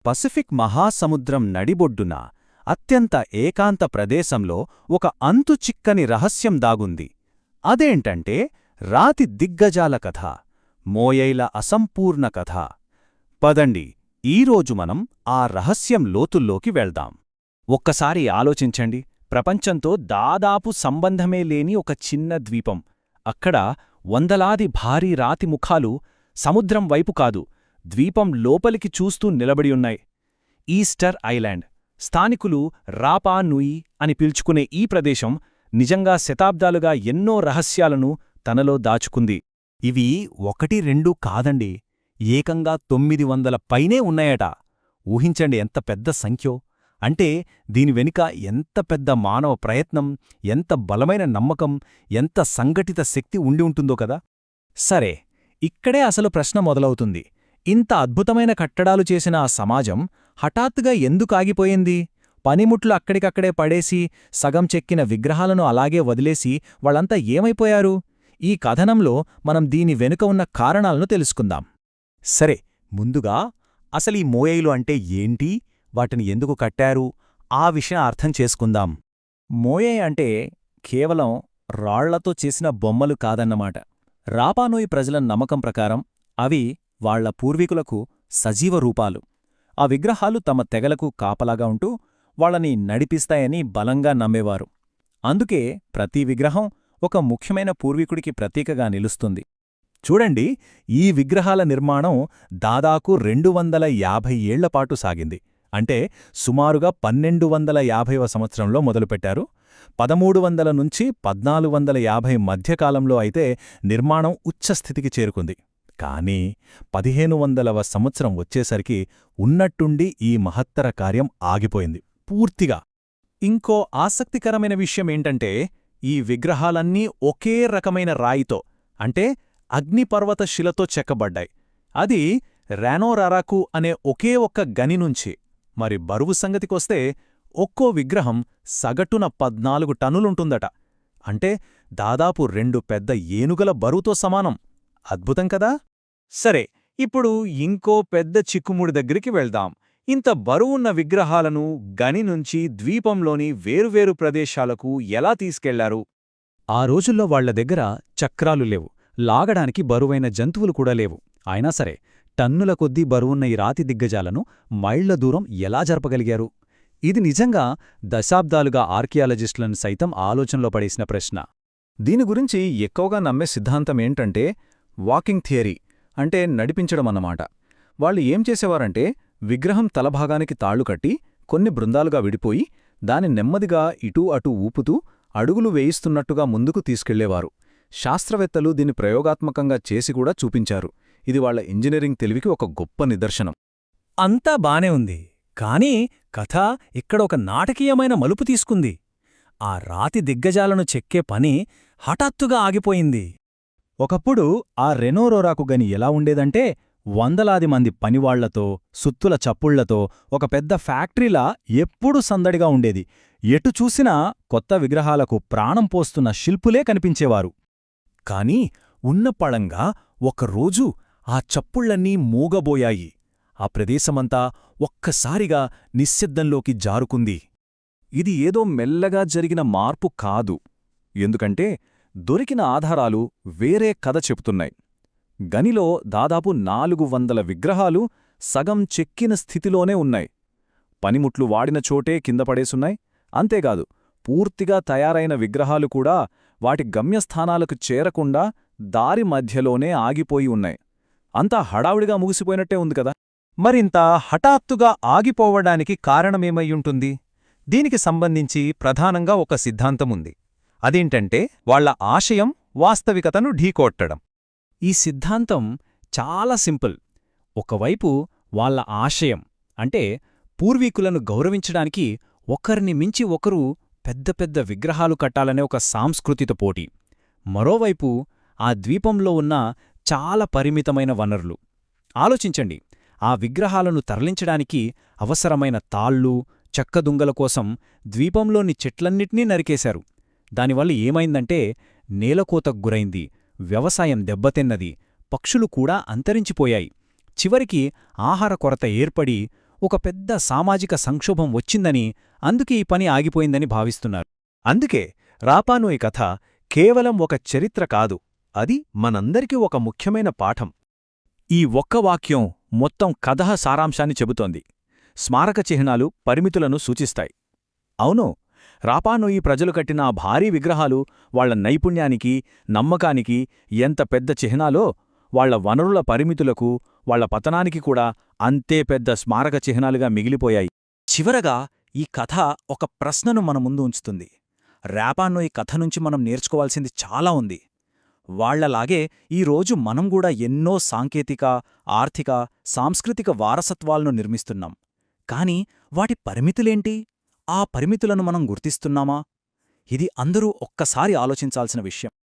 Pacific మహాసముద్రం నడిబొడ్డున అత్యంత ఏకాంత ప్రదేశంలో ఒక అంతుచిక్కని రహస్యం దాగుంది. అదేంటంటే రాతి దిగ్గజాల కథ, మోయైల అసంపూర్ణ కథ. పదండి, ఈరోజు మనం ఆ రహస్యం లోతుల్లోకి వెళ్దాం. ఒక్కసారి ఆలోచించండి, ప్రపంచంతో దాదాపు సంబంధమే లేని ఒక చిన్న ద్వీపం. అక్కడ వందలాది భారీ రాతి ముఖాలు సముద్రం వైపు కాదు, ద్వీపం లోపలికి చూస్తూ నిలబడి ఉన్నాయి. ఈస్టర్ ఐలాండ్, స్థానికులు రాపా నూయి అని పిలుచుకునే ఈ ప్రదేశం నిజంగా శతాబ్దాలుగా ఎన్నో రహస్యాలను తనలో దాచుకుంది. ఇవి 1-2 కాదండి, ఏకంగా 900 పైనే ఉన్నాయట. ఊహించండి ఎంత పెద్ద సంఖ్యో. అంటే దీని వెనుక ఎంత పెద్ద మానవ ప్రయత్నం, ఎంత బలమైన నమ్మకం, ఎంత సంఘటిత శక్తి ఉండి ఉంటుందో కదా. సరే, ఇక్కడే అసలు ప్రశ్న మొదలవుతుంది. ఇంత అద్భుతమైన కట్టడాలు చేసిన ఆ సమాజం హఠాత్తుగా ఎందుకాగిపోయింది? పనిముట్లు అక్కడికక్కడే పడేసి, సగం చెక్కిన విగ్రహాలను అలాగే వదిలేసి వాళ్ళంతా ఏమైపోయారు? ఈ కథనంలో మనం దీని వెనుక ఉన్న కారణాలను తెలుసుకుందాం. సరే, ముందుగా అసలీ మోయైలు అంటే ఏంటి, వాటిని ఎందుకు కట్టారు, ఆ విషయం అర్థం చేసుకుందాం. మోయై అంటే కేవలం రాళ్లతో చేసిన బొమ్మలు కాదన్నమాట. రాపానూయి ప్రజల నమ్మకం ప్రకారం అవి వాళ్ల పూర్వీకులకు సజీవ రూపాలు. ఆ విగ్రహాలు తమ తెగలకు కాపలాగా ఉంటూ వాళ్ళని నడిపిస్తాయని బలంగా నమ్మేవారు. అందుకే ప్రతి విగ్రహం ఒక ముఖ్యమైన పూర్వీకుడికి ప్రతీకగా నిలుస్తుంది. చూడండి, ఈ విగ్రహాల నిర్మాణం దాదాపు 250 ఏళ్లపాటు సాగింది. అంటే సుమారుగా 1250వ సంవత్సరంలో మొదలుపెట్టారు. 1300 నుంచి 1450 మధ్యకాలంలో అయితే నిర్మాణం ఉచ్చస్థితికి చేరుకుంది. కానీ 1500వ సంవత్సరం వచ్చేసరికి ఉన్నట్టుండి ఈ మహత్తర కార్యం ఆగిపోయింది పూర్తిగా. ఇంకో ఆసక్తికరమైన విషయమేంటంటే, ఈ విగ్రహాలన్నీ ఒకే రకమైన రాయితో, అంటే అగ్నిపర్వత శిలతో చెక్కబడ్డాయి. అది రానోరారాకు అనే ఒకే ఒక్క గని నుంచి. మరి బరువు సంగతికొస్తే ఒక్కో విగ్రహం సగటున 14 టన్నులుంటుందట. అంటే దాదాపు 2 పెద్ద ఏనుగల బరువుతో సమానం. అద్భుతం కదా. సరే, ఇప్పుడు ఇంకో పెద్ద చిక్కుముడి దగ్గరికి వెళ్దాం. ఇంత బరువున్న విగ్రహాలను గని నుంచి ద్వీపంలోని వేరువేరు ప్రదేశాలకు ఎలా తీసుకెళ్లారు? ఆ రోజుల్లో వాళ్ల దగ్గర చక్రాలు లేవు, లాగడానికి బరువైన జంతువులు కూడా లేవు. అయినా సరే, టన్నుల కొద్దీ బరువున్న ఈ రాతి దిగ్గజాలను మైళ్ల దూరం ఎలా జరపగలిగారు? ఇది నిజంగా దశాబ్దాలుగా ఆర్కియాలజిస్టులను సైతం ఆలోచనలో పడేసిన ప్రశ్న. దీని గురించి ఎక్కువగా నమ్మే సిద్ధాంతమేంటంటే వాకింగ్ థియరీ, అంటే నడిపించడమన్నమాట. వాళ్ళు ఏం చేసేవారంటే, విగ్రహం తలభాగానికి తాళ్లు కట్టి కొన్ని బృందాలుగా విడిపోయి దాని నెమ్మదిగా ఇటూ అటూ ఊపుతూ అడుగులు వేయిస్తున్నట్టుగా ముందుకు తీసుకెళ్లేవారు. శాస్త్రవేత్తలు దీన్ని ప్రయోగాత్మకంగా చేసి కూడా చూపించారు. ఇది వాళ్ల ఇంజనీరింగ్ తెలివికి ఒక గొప్ప నిదర్శనం. అంతా బానే ఉంది, కానీ కథ ఇక్కడ ఒక నాటకీయమైన మలుపు తీసుకుంది. ఆ రాతి దిగ్గజాలను చెక్కే పని హఠాత్తుగా ఆగిపోయింది. ఒకప్పుడు ఆ రెనోరోరాకు గని ఎలా ఉండేదంటే, వందలాది మంది పనివాళ్లతో, సుత్తుల చప్పుళ్లతో ఒక పెద్ద ఫ్యాక్టరీలా ఎప్పుడూ సందడిగా ఉండేది. ఎటు చూసినా కొత్త విగ్రహాలకు ప్రాణం పోస్తున్న శిల్పులే కనిపించేవారు. కాని ఉన్నపళంగా ఒకరోజు ఆ చప్పుళ్లన్నీ మూగబోయాయి. ఆ ప్రదేశమంతా ఒక్కసారిగా నిశ్శబ్దంలోకి జారుకుంది. ఇది ఏదో మెల్లగా జరిగిన మార్పు కాదు, ఎందుకంటే దొరికిన ఆధారాలు వేరే కథ చెబుతున్నాయి. గనిలో దాదాపు 400 విగ్రహాలు సగం చెక్కిన స్థితిలోనే ఉన్నాయి. పనిముట్లు వాడిన చోటే కింద పడేసున్నాయి. అంతేకాదు, పూర్తిగా తయారైన విగ్రహాలు కూడా వాటి గమ్యస్థానాలకు చేరకుండా దారి మధ్యలోనే ఆగిపోయి ఉన్నాయి. అంతా హడావుడిగా ముగిసిపోయినట్టే ఉంది కదా. మరింత హఠాత్తుగా ఆగిపోవడానికి కారణమేమయ్యుంటుంది? దీనికి సంబంధించి ప్రధానంగా ఒక సిద్ధాంతముంది. అదేంటంటే వాళ్ల ఆశయం వాస్తవికతను ఢీకొట్టడం. ఈ సిద్ధాంతం చాలా సింపుల్. ఒకవైపు వాళ్ల ఆశయం అంటే పూర్వీకులను గౌరవించడానికి ఒకరిని మించి ఒకరు పెద్ద పెద్ద విగ్రహాలు కట్టాలనే ఒక సాంస్కృతిక పోటీ. మరోవైపు ఆ ద్వీపంలో ఉన్న చాలా పరిమితమైన వనరులు. ఆలోచించండి, ఆ విగ్రహాలను తరలించడానికి అవసరమైన తాళ్ళు, చెక్కదుంగల కోసం ద్వీపంలోని చెట్లన్నిటినీ నరికేశారు. దానివల్ల ఏమైందంటే నేలకోతకు గురైంది, వ్యవసాయం దెబ్బతిన్నది, పక్షులు కూడా అంతరించిపోయాయి. చివరికి ఆహార కొరత ఏర్పడి ఒక పెద్ద సామాజిక సంక్షోభం వచ్చిందని, అందుకే ఈ పని ఆగిపోయిందని భావిస్తున్నారు. అందుకే రాపానోయి కథ కేవలం ఒక చరిత్ర కాదు, అది మనందరికీ ఒక ముఖ్యమైన పాఠం. ఈ ఒక్క వాక్యం మొత్తం కథ సారాంశాన్ని చెబుతోంది. స్మారక చిహ్నాలు పరిమితులను సూచిస్తాయి. అవును, రాపానోయి ప్రజలు కట్టిన ఆ భారీ విగ్రహాలు వాళ్ల నైపుణ్యానికి, నమ్మకానికి ఎంత పెద్ద చిహ్నాలో, వాళ్ల వనరుల పరిమితులకు, వాళ్ల పతనానికి కూడా అంతే పెద్ద స్మారక చిహ్నాలుగా మిగిలిపోయాయి. చివరగా ఈ కథ ఒక ప్రశ్నను మన ముందు ఉంచుతుంది. రాపానోయి కథ నుంచి మనం నేర్చుకోవాల్సింది చాలా ఉంది. వాళ్లలాగే ఈరోజు మనం కూడా ఎన్నో సాంకేతిక, ఆర్థిక, సాంస్కృతిక వారసత్వాలను నిర్మిస్తున్నాం. కాని వాటి పరిమితులేంటి? ఆ పరిమితులను మనం గుర్తిస్తున్నామా? ఇది అందరూ ఒక్కసారి ఆలోచించాల్సిన విషయం.